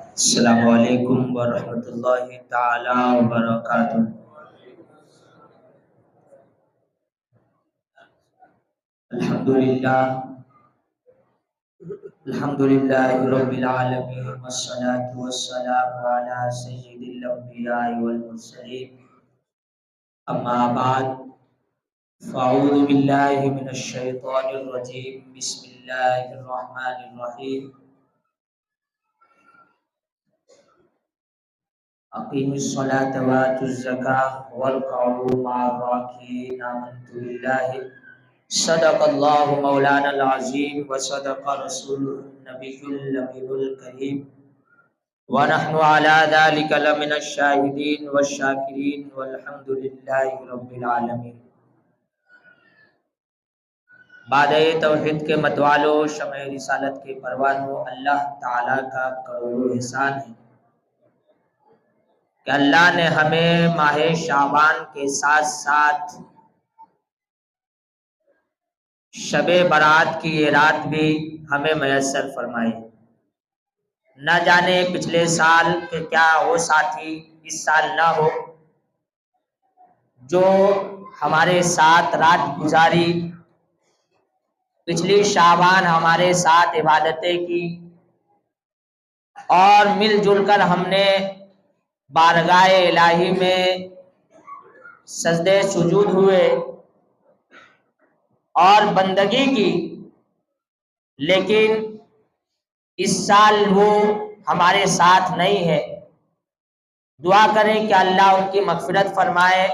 السلام علیکم ورحمۃ اللہ تعالی وبرکاتہ۔ الحمدللہ الحمدللہ رب العالمین والصلاة والسلام علی سید الانبیاء والمرسلین، اما بعد فاعوذ باللہ من الشیطان الرجیم، بسم اللہ الرحمن الرحیم۔ اقیموا الصلاة وآتوا الزکاة وارکعوا مع الراکعین، آمنت باللہ صدق اللہ مولانا العظیم وصدق رسول النبی الامین الکریم، ونحن علی ذلک لمن الشاہدین والشاکرین والحمد للہ رب العالمین۔ بادِ توحید کے متوالو، شمع رسالت کے پروانوں، اللہ تعالیٰ کا کروڑوں احسان ہے کہ اللہ نے ہمیں ماہ شعبان کے ساتھ ساتھ شب برات کی یہ رات بھی ہمیں میسر فرمائی۔ نہ جانے پچھلے سال کہ کیا وہ ساتھی اس سال نہ ہو جو ہمارے ساتھ رات گزاری، پچھلی شعبان ہمارے ساتھ عبادتیں کی اور مل جل کر ہم نے بارگاہ الہی میں سجدے سجود ہوئے اور بندگی کی، لیکن اس سال وہ ہمارے ساتھ نہیں ہے۔ دعا کریں کہ اللہ ان کی مغفرت فرمائے،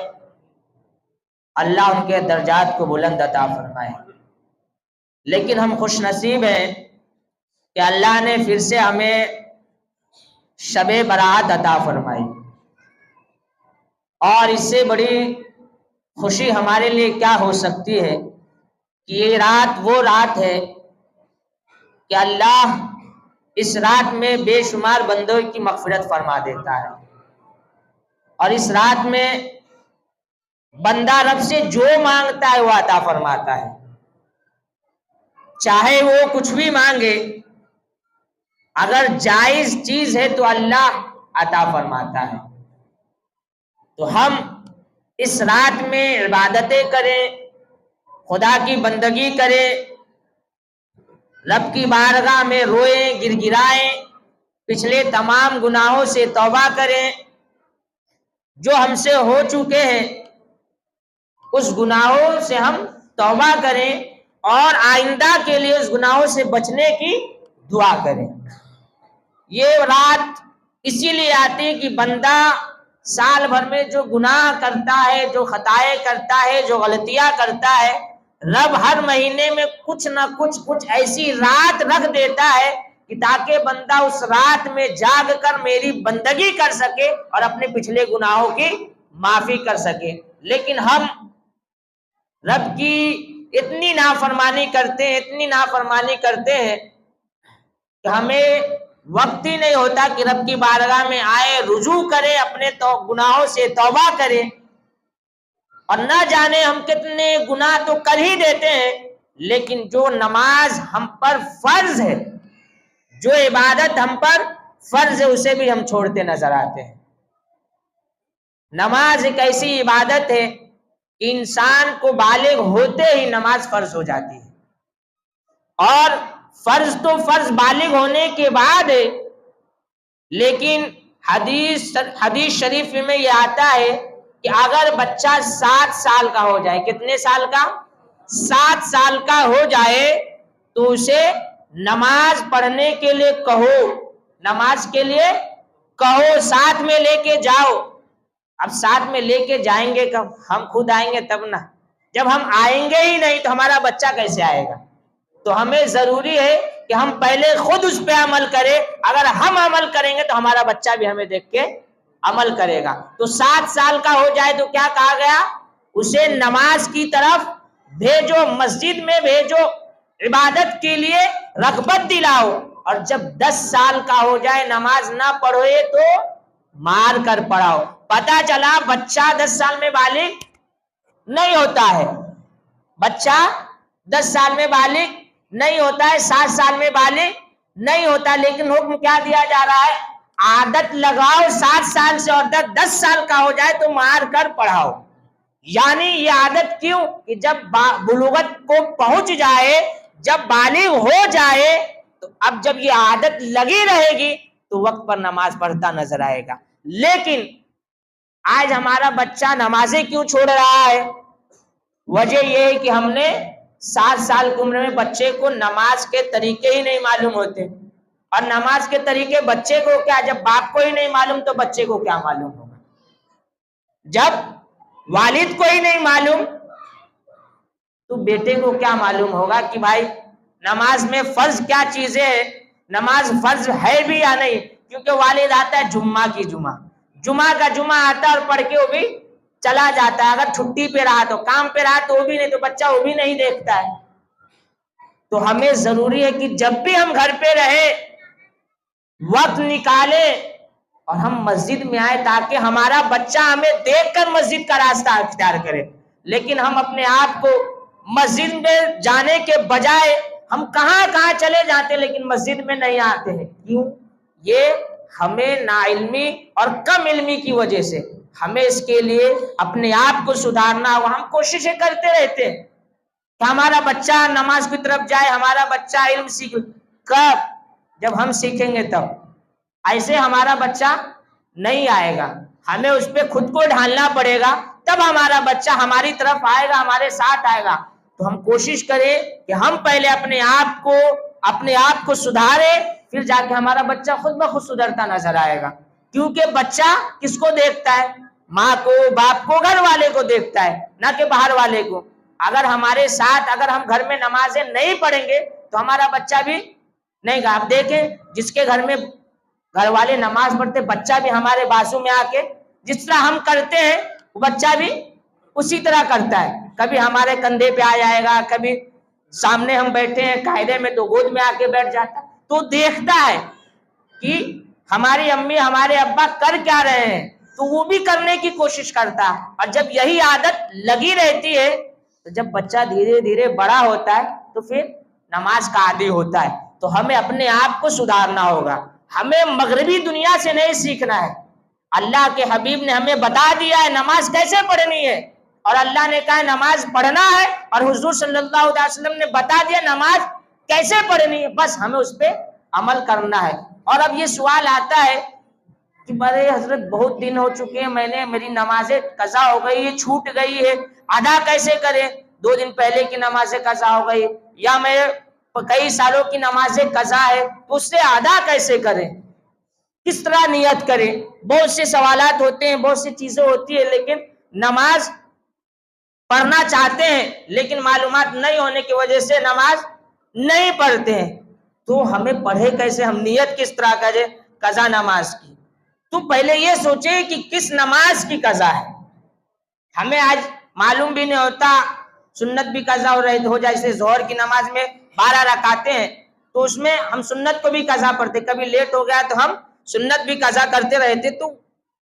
اللہ ان کے درجات کو بلند عطا فرمائے۔ لیکن ہم خوش نصیب ہیں کہ اللہ نے پھر سے ہمیں شب برات عطا فرمائی، اور اس سے بڑی خوشی ہمارے لیے کیا ہو سکتی ہے کہ یہ رات وہ رات ہے کہ اللہ اس رات میں بے شمار بندوں کی مغفرت فرما دیتا ہے، اور اس رات میں بندہ رب سے جو مانگتا ہے وہ عطا فرماتا ہے، چاہے وہ کچھ بھی مانگے، اگر جائز چیز ہے تو اللہ عطا فرماتا ہے۔ تو ہم اس رات میں عبادتیں کریں، خدا کی بندگی کریں، رب کی بارگاہ میں روئیں، گر گرائیں، پچھلے تمام گناہوں سے توبہ کریں، جو ہم سے ہو چکے ہیں اس گناہوں سے ہم توبہ کریں اور آئندہ کے لیے اس گناہوں سے بچنے کی دعا کریں۔ یہ رات اسی لیے آتی ہے کہ بندہ سال بھر میں جو گناہ کرتا ہے، جو خطائیں کرتا ہے، جو غلطیاں کرتا ہے، رب ہر مہینے میں کچھ نہ کچھ ایسی رات رکھ دیتا ہے کہ تاکہ بندہ اس رات میں جاگ کر میری بندگی کر سکے اور اپنے پچھلے گناہوں کی معافی کر سکے۔ لیکن ہم رب کی اتنی نافرمانی کرتے ہیں کہ ہمیں وقت ہی نہیں ہوتا کہ رب کی بارگاہ میں آئے، رجوع کرے، اپنے گناہوں سے توبہ کرے، اور نہ جانے ہم کتنے گناہ تو کر ہی دیتے ہیں، لیکن جو نماز ہم پر فرض ہے، جو عبادت ہم پر فرض ہے، اسے بھی ہم چھوڑتے نظر آتے ہیں۔ نماز ایک ایسی عبادت ہے کہ انسان کو بالغ ہوتے ہی نماز فرض ہو جاتی ہے، اور فرض تو فرض بالغ ہونے کے بعد ہے، لیکن حدیث شریف میں یہ آتا ہے کہ اگر بچہ 7 سال کا ہو جائے، کتنے سال کا؟ 7 سال کا ہو جائے تو اسے نماز پڑھنے کے لیے کہو، نماز کے لیے کہو، ساتھ میں لے کے جاؤ۔ اب ساتھ میں لے کے جائیں گے کب؟ ہم خود آئیں گے تب نا، جب ہم آئیں گے ہی نہیں تو ہمارا بچہ کیسے آئے گا؟ تو ہمیں ضروری ہے کہ ہم پہلے خود اس پہ عمل کریں، اگر ہم عمل کریں گے تو ہمارا بچہ بھی ہمیں دیکھ کے عمل کرے گا۔ تو 7 سال کا ہو جائے تو کیا کہا گیا؟ اسے نماز کی طرف بھیجو، مسجد میں بھیجو، عبادت کے لیے رغبت دلاؤ، اور جب 10 سال کا ہو جائے نماز نہ پڑھوئے تو مار کر پڑھاؤ۔ پتہ چلا بچہ 10 سال میں بالغ نہیں ہوتا ہے، بچہ 10 سال میں بالغ نہیں ہوتا ہے، 7 سال میں بالغ نہیں ہوتا، لیکن حکم کیا دیا جا رہا ہے؟ عادت لگاؤ 7 سال سے، اور 10 سال کا ہو جائے تو مار کر پڑھاؤ. یعنی یہ عادت کیوں کہ جب بلوغت کو پہنچ جائے، جب بالغ ہو جائے، تو اب جب یہ عادت لگی رہے گی تو وقت پر نماز پڑھتا نظر آئے گا. لیکن آج ہمارا بچہ نمازیں کیوں چھوڑ رہا ہے؟ وجہ یہ ہے کہ ہم نے 7 سال کی عمر میں بچے کو نماز کے طریقے ہی نہیں معلوم ہوتے. اور نماز کے طریقے بچے کو کیا، جب باپ کو ہی نہیں معلوم تو بچے کو کیا معلوم ہوگا؟ جب والد کو ہی نہیں معلوم تو بیٹے کو کیا معلوم ہوگا کہ بھائی نماز میں فرض کیا چیزیں ہے، نماز فرض ہے بھی یا نہیں. کیونکہ والد آتا ہے جمعہ کا جمعہ آتا ہے اور پڑھ کے وہ بھی چلا جاتا ہے. اگر چھٹی پہ رہا تو، کام پہ رہا تو وہ بھی نہیں، تو بچہ وہ بھی نہیں دیکھتا ہے. تو ہمیں ضروری ہے کہ جب بھی ہم گھر پہ رہے وقت نکالے اور ہم مسجد میں آئے تاکہ ہمارا بچہ ہمیں دیکھ کر مسجد کا راستہ اختیار کرے. لیکن ہم اپنے آپ کو مسجد میں جانے کے بجائے ہم کہاں کہاں چلے جاتے لیکن مسجد میں نہیں آتے ہیں. کیوں؟ یہ ہمیں ناعلمی اور کم علمی کی وجہ سے. ہمیں اس کے لیے اپنے آپ کو سدھارنا ہوا. ہم کوششیں کرتے رہتے ہیں کہ ہمارا بچہ نماز کی طرف جائے، ہمارا بچہ علم سیکھ. کب؟ جب ہم سیکھیں گے تب. ایسے ہمارا بچہ نہیں آئے گا. ہمیں اس پہ خود کو ڈھالنا پڑے گا، تب ہمارا بچہ ہماری طرف آئے گا، ہمارے ساتھ آئے گا. تو ہم کوشش کریں کہ ہم پہلے اپنے آپ کو سدھارے، پھر جا کے ہمارا بچہ خود بخود سدھرتا نظر آئے گا. کیونکہ بچہ کس کو دیکھتا ہے؟ ماں کو، باپ کو، گھر والے کو دیکھتا ہے، نہ کہ باہر والے کو. اگر ہمارے ساتھ اگر ہم گھر میں نمازیں نہیں پڑھیں گے تو ہمارا بچہ بھی نہیں گا. آپ دیکھیں جس کے گھر میں گھر والے نماز پڑھتے، بچہ بھی ہمارے بازو میں آ کے جس طرح ہم کرتے ہیں وہ بچہ بھی اسی طرح کرتا ہے. کبھی ہمارے کندھے پہ آ جائے گا، کبھی سامنے ہم بیٹھے ہیں قاعدے میں تو گود میں آ کے بیٹھ جاتا ہے. تو دیکھتا ہے کہ ہماری امی ہمارے ابا کر کیا رہے ہیں تو وہ بھی کرنے کی کوشش کرتا ہے. اور جب یہی عادت لگی رہتی ہے تو جب بچہ دھیرے دھیرے بڑا ہوتا ہے تو پھر نماز کا عادی ہوتا ہے. تو ہمیں اپنے آپ کو سدھارنا ہوگا. ہمیں مغربی دنیا سے نہیں سیکھنا ہے. اللہ کے حبیب نے ہمیں بتا دیا ہے نماز کیسے پڑھنی ہے، اور اللہ نے کہا نماز پڑھنا ہے، اور حضور صلی اللہ علیہ وسلم نے بتا دیا نماز کیسے پڑھنی ہے. بس ہمیں اس پہ عمل کرنا ہے. اور اب یہ سوال آتا ہے کہ بڑے حضرت بہت دن ہو چکے ہیں، میری نمازیں قضا ہو گئی ہے، چھوٹ گئی ہے، ادا کیسے کریں؟ 2 دن پہلے کی نمازیں قضا ہو گئی، یا میرے کئی سالوں کی نمازیں قضا ہے، تو اس سے ادا کیسے کریں؟ کس طرح نیت کریں؟ بہت سے سوالات ہوتے ہیں، بہت سی چیزیں ہوتی ہیں. لیکن نماز پڑھنا چاہتے ہیں لیکن معلومات نہیں ہونے کی وجہ سے نماز نہیں پڑھتے ہیں. تو ہمیں پڑھے کیسے؟ ہم نیت کس طرح کریں قضا نماز کی؟ تو پہلے یہ سوچیں کہ کس نماز کی قضا ہے. ہمیں آج معلوم بھی نہیں ہوتا، سنت بھی قضا ہو جائے. جیسے ظہر کی نماز میں 12 رکعتیں ہیں تو اس میں ہم سنت کو بھی قضا پڑھتے، کبھی لیٹ ہو گیا تو ہم سنت بھی قضا کرتے رہتے. تو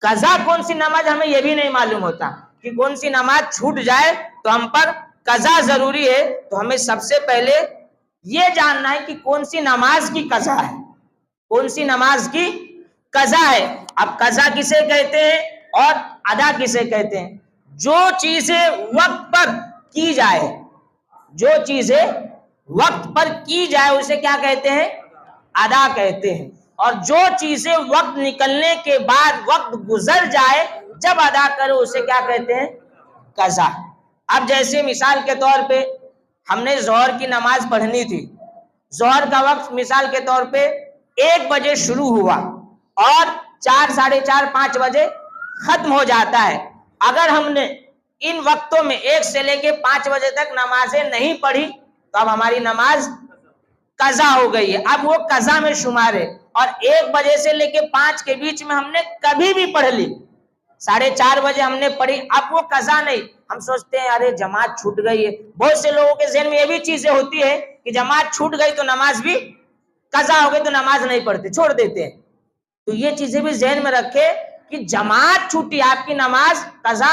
قضا کون سی نماز ہمیں یہ بھی نہیں معلوم ہوتا کہ کون سی نماز چھوٹ جائے تو ہم پر قضا ضروری ہے. تو ہمیں سب سے پہلے یہ جاننا ہے کہ کون سی نماز کی قضا ہے، کون سی نماز کی قضا ہے. اب قضا کسے کہتے ہیں اور ادا کسے کہتے ہیں؟ جو چیزیں وقت پر کی جائے، جو چیزیں وقت پر کی جائے اسے کیا کہتے ہیں؟ ادا کہتے ہیں. اور جو چیزیں وقت نکلنے کے بعد، وقت گزر جائے جب ادا کرو اسے کیا کہتے ہیں؟ قضا. اب جیسے مثال کے طور پہ ہم نے ظہر کی نماز پڑھنی تھی، ظہر کا وقت مثال کے طور پہ 1 بجے شروع ہوا اور 4، 4:30، 5 بجے ختم ہو جاتا ہے. اگر ہم نے ان وقتوں میں 1 سے لے کے 5 بجے تک نمازیں نہیں پڑھی تو اب ہماری نماز قضا ہو گئی ہے. اب وہ قضا میں شمار ہے. اور 1 بجے سے لے کے 5 کے بیچ میں ہم نے کبھی بھی پڑھ لی، 4:30 بجے ہم نے پڑھی، اب وہ قضا نہیں. ہم سوچتے ہیں ارے جماعت چھوٹ گئی ہے. بہت سے لوگوں کے ذہن میں یہ بھی چیزیں ہوتی ہے کہ جماعت چھوٹ گئی تو نماز بھی قضا ہو گئی تو نماز نہیں پڑھتے، چھوڑ دیتے ہیں. تو یہ چیزیں بھی ذہن میں رکھے کہ جماعت چھوٹی، آپ کی نماز قضا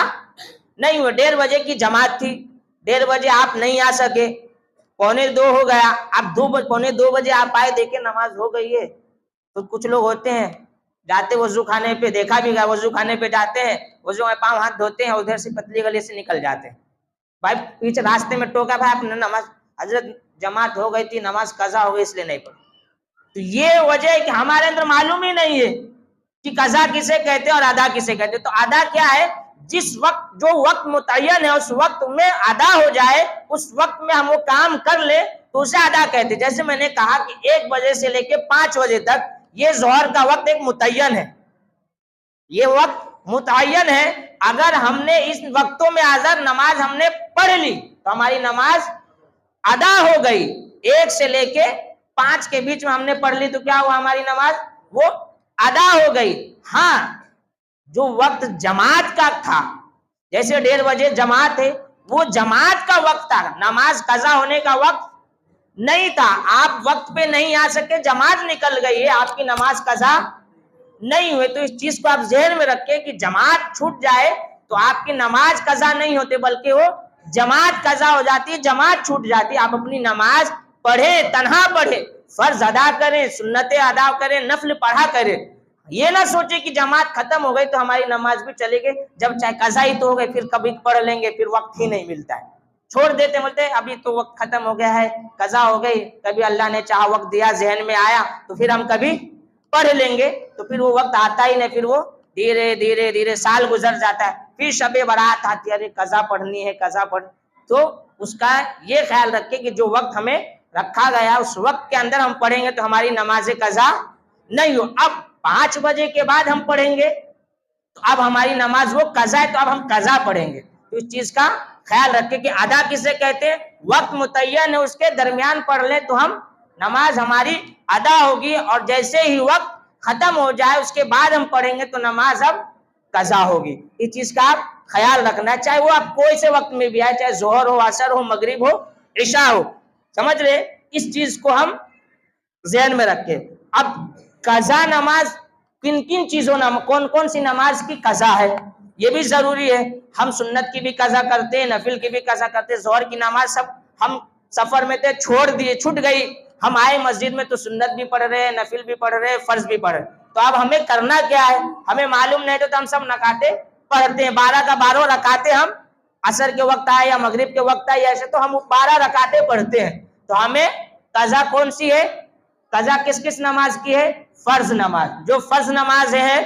نہیں ہوئی. 1:30 بجے کی جماعت تھی، 1:30 بجے آپ نہیں آ سکے، 1:45 ہو گیا، اب 1:45 بجے آپ آئے، دیکھیں نماز ہو گئی ہے. تو کچھ لوگ ہوتے ہیں جاتے وضو خانے پہ، دیکھا بھی گیا وضو خانے پہ جاتے ہیں، وضو میں پاؤں ہاتھ دھوتے ہیں، ادھر سے پتلی گلی سے نکل جاتے ہیں، بھائی پیچھے راستے میں ٹوکا، بھائی آپ نے نماز، حضرت جماعت ہو گئی تھی، نماز قضا ہو گئی اس لیے نہیں پڑھی۔ تو یہ وجہ ہے کہ ہمارے اندر معلوم ہی نہیں ہے کہ قضا کسے کہتے اور ادا کسے کہتے۔ تو ادا کیا ہے؟ جس وقت، جو وقت متعین ہے اس وقت میں ادا ہو جائے، اس وقت میں ہم وہ کام کر لے تو اسے ادا کہتے۔ جیسے میں نے کہا کہ 1 بجے سے لے کے 5 بجے تک یہ ظہر کا وقت ایک متعین ہے، یہ وقت متعین ہے۔ اگر ہم نے اس وقتوں میں حاضر نماز ہم نے پڑھ لی تو ہماری نماز ادا ہو گئی۔ 1 سے لے کے 5 کے بیچ میں ہم نے پڑھ لی تو کیا ہوا؟ ہماری نماز وہ ادا ہو گئی۔ ہاں، جو وقت جماعت کا تھا، جیسے 1:30 بجے جماعت ہے، وہ جماعت کا وقت تھا، نماز قضا ہونے کا وقت نہیں تھا۔ آپ وقت پہ نہیں آ سکے، جماعت نکل گئی ہے، آپ کی نماز قضا نہیں ہوئے۔ تو اس چیز کو آپ ذہن میں رکھیں کہ جماعت چھوٹ جائے تو آپ کی نماز قضا نہیں ہوتے، بلکہ وہ جماعت قضا ہو جاتی ہے، جماعت چھوٹ جاتی ہے۔ آپ اپنی نماز پڑھیں، تنہا پڑھیں، فرض ادا کریں، سنتیں ادا کریں، نفل پڑھا کریں۔ یہ نہ سوچیں کہ جماعت ختم ہو گئی تو ہماری نماز بھی چلے گی، جب چاہے قضا ہی تو ہو گئی، پھر کبھی پڑھ لیں گے، پھر وقت ہی نہیں ملتا ہے، چھوڑ دیتے، بولتے ابھی تو وقت ختم ہو گیا ہے، قضا ہو گئی، کبھی اللہ نے چاہا وقت دیا، ذہن میں آیا تو پھر ہم کبھی پڑھ لیں گے، تو پھر وہ وقت آتا ہی نہیں، پھر وہ دھیرے دھیرے دھیرے سال گزر جاتا ہے، پھر شب برات آتی ہے، ارے قضا پڑھنی ہے، قضا پڑھ۔ تو اس کا یہ خیال رکھے کہ جو وقت ہمیں رکھا گیا اس وقت کے اندر ہم پڑھیں گے تو ہماری نماز قضا نہیں ہو۔ اب 5 بجے کے بعد ہم پڑھیں گے تو اب ہماری نماز وہ قضا ہے، تو اب ہم قضا پڑھیں گے۔ تو اس چیز کا خیال رکھے کہ ادا کسے کہتے ہیں؟ وقت متعین ہے، اس کے درمیان پڑھ لیں تو ہم نماز ہماری ادا ہوگی، اور جیسے ہی وقت ختم ہو جائے اس کے بعد ہم پڑھیں گے تو نماز اب قضا ہوگی۔ اس چیز کا آپ خیال رکھنا ہے، چاہے وہ آپ کوئی سے وقت میں بھی آئے، چاہے ظہر ہو، عصر ہو، مغرب ہو، عشاء ہو، سمجھ رہے؟ اس چیز کو ہم ذہن میں رکھیں۔ اب قضا نماز کن کن چیزوں، کون کون سی نماز کی قضا ہے یہ بھی ضروری ہے۔ ہم سنت کی بھی قضا کرتے ہیں، نفل کی بھی قضا کرتے ہیں۔ ظہر کی نماز سب ہم سفر میں تھے، چھوڑ دیے، چھوٹ گئی، ہم آئے مسجد میں تو سنت بھی پڑھ رہے ہیں، نفل بھی پڑھ رہے ہیں، فرض بھی پڑھ رہے ہیں۔ تو اب ہمیں کرنا کیا ہے؟ ہمیں معلوم نہیں تو ہم سب رکعتیں پڑھتے ہیں، 12 کا 12 رکعتیں ہم عصر کے وقت آئے یا مغرب کے وقت آئے ایسے تو ہم 12 رکعتیں پڑھتے ہیں۔ تو ہمیں قضا کون سی ہے؟ قضا کس کس نماز کی ہے؟ فرض نماز۔ جو فرض نماز ہے،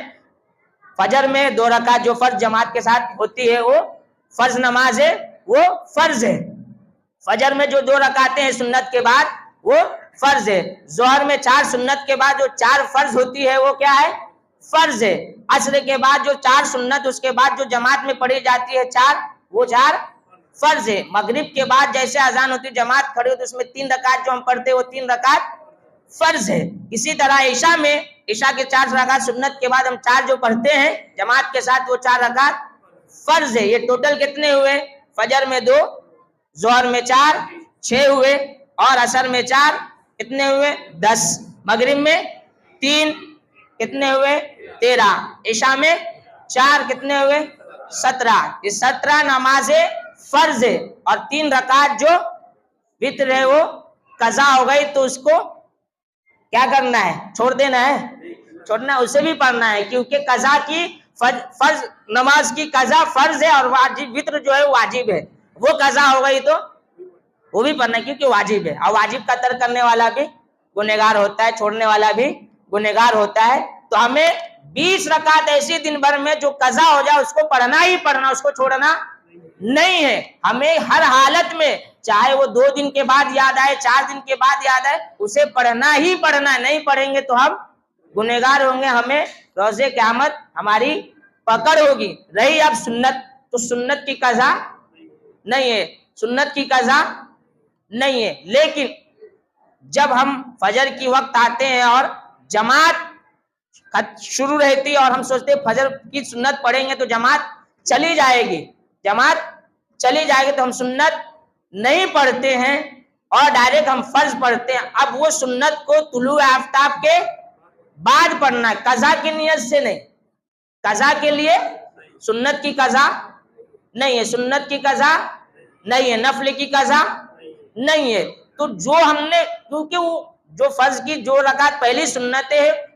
فجر میں 2 رکعت جو فرض جماعت کے ساتھ ہوتی ہے وہ فرض نماز ہے، وہ فرض ہے۔ فجر میں جو 2 رکعتیں ہیں سنت کے بعد وہ فرض ہے۔ ظہر میں 4 سنت کے بعد جو 4 فرض ہوتی ہے وہ کیا ہے؟ فرض ہے۔ عصر کے بعد جو 4 سنت اس کے بعد جو جماعت میں پڑھی جاتی ہے 4، وہ 4 فرض ہے۔ مغرب کے بعد جیسے اذان ہوتی ہے، جماعت کھڑی ہوتی ہے، اس میں 3 رکعت جو ہم پڑھتے ہیں وہ 3 رکعت فرض ہے۔ اسی طرح عشاء میں، عشاء کے 4 رکعت سنت کے بعد ہم 4 جو پڑھتے ہیں جماعت کے ساتھ وہ 4 رکعت فرض ہے۔ یہ ٹوٹل کتنے ہوئے؟ فجر میں 2، ظہر میں 4، 6 ہوئے، اور عصر میں 4، کتنے ہوئے؟ 10، مغرب میں 3، کتنے ہوئے؟ 13، عشاء میں 4، کتنے ہوئے؟ 17۔ یہ 17 نمازیں فرض ہے، اور 3 رکعت جو وتر ہے وہ قضا ہو گئی تو اس کو کیا کرنا ہے؟ چھوڑ دینا ہے؟ چھوڑنا، اسے بھی پڑھنا ہے، کیونکہ قضا کی فرض نماز کی قضا فرض ہے، اور واجب وتر جو ہے واجب ہے، وہ قضا ہو گئی تو وہ بھی پڑھنا ہے کیونکہ واجب ہے، اور واجب کا ترک کرنے والا بھی گنہگار ہوتا ہے، چھوڑنے والا بھی گنہگار ہوتا ہے۔ تو ہمیں 20 رکعت ایسی دن بھر میں جو قضا ہو جائے اس کو پڑھنا ہی پڑھنا، اس کو چھوڑنا نہیں ہے۔ ہمیں ہر حالت میں، چاہے وہ 2 دن کے بعد یاد آئے، 4 دن کے بعد یاد آئے، اسے پڑھنا ہی پڑھنا ہے۔ نہیں پڑھیں گے تو ہم گنہگار ہوں گے، ہمیں روز قیامت ہماری پکڑ ہوگی۔ رہی اب سنت، تو سنت کی قضا نہیں ہے، سنت کی قضا نہیں ہے۔ لیکن جب ہم فجر کی وقت آتے ہیں اور جماعت شروع رہتی ہے اور ہم سوچتے ہیں فجر کی سنت پڑھیں گے تو جماعت چلی جائے گی، جماعت چلی جائے گی، تو ہم سنت نہیں پڑھتے ہیں اور ڈائریکٹ ہم فرض پڑھتے ہیں۔ اب وہ سنت کو طلوع آفتاب کے بعد پڑھنا ہے، قضا کی نیت سے نہیں۔ قضا کے لیے سنت کی قضا نہیں ہے، سنت کی قضا نہیں ہے، نفل کی قضا نہیں ہے۔ تو جو ہم نے، کیونکہ وہ جو فرض کی جو رکعت پہلی سنتیں ہیں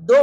2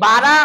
12